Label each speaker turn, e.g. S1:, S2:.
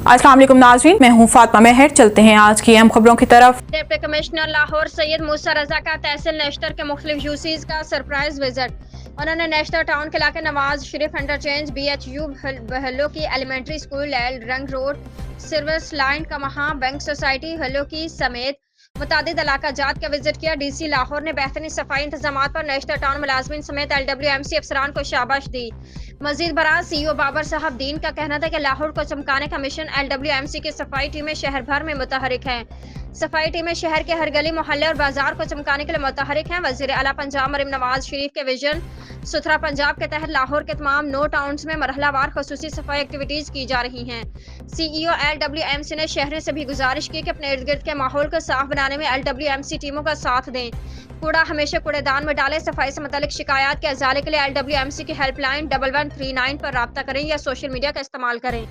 S1: अस्सलाम वालेकुम नाज़रीन, मैं हूँ फातिमा मेहर। चलते हैं आज की अहम खबरों की तरफ।
S2: डिप्टी कमिश्नर लाहौर सैयद मूसा रजा का तहसील नेशटर के मुख्तलिफ यूसीज का सरप्राइज विजिट। उन्होंने नेशटर टाउन के इलाके नवाज शरीफ इंटरचेंज BHU बहलो की एलिमेंट्री स्कूल रंग रोड सर्विस लाइन का वहाँ बैंक सोसाइटी हलो की समेत मुतादिद इलाका जात का विजिट किया। DC लाहौर ने बेहतरीन सफाई इंतजाम पर नेशटर टाउन मुलाजमीन समेत LWMC अफसरान को शाबाश दी। मजीद बराज CEO बाबर साहब दीन का कहना था कि लाहौर को चमकाने का मिशन LWMC की सफाई टीमें शहर भर में मुतहरिक हैं। सफाई टीमें शहर के हर गली मोहल्ले और बाजार को चमकाने के लिए मुतहरिक हैं। वजीर आला पंजाब मरीम नवाज शरीफ के विजन सुथरा पंजाब के तहत लाहौर के तमाम 9 टाउन्स में मरहलावार खसूसी सफाई एक्टिविटीज की जा रही हैं। CEO LWMC ने शहरों से भी गुजारिश की कि अपने इर्द गिर्द के माहौल को साफ बनाने में LWMC टीमों का साथ दें। कूड़ा हमेशा कूड़ेदान में डालें। सफाई से मुतालिक शिकायत के इजाले के लिए LWMC की हेल्पलाइन 1139 पर राब्ता करें या सोशल मीडिया का इस्तेमाल करें।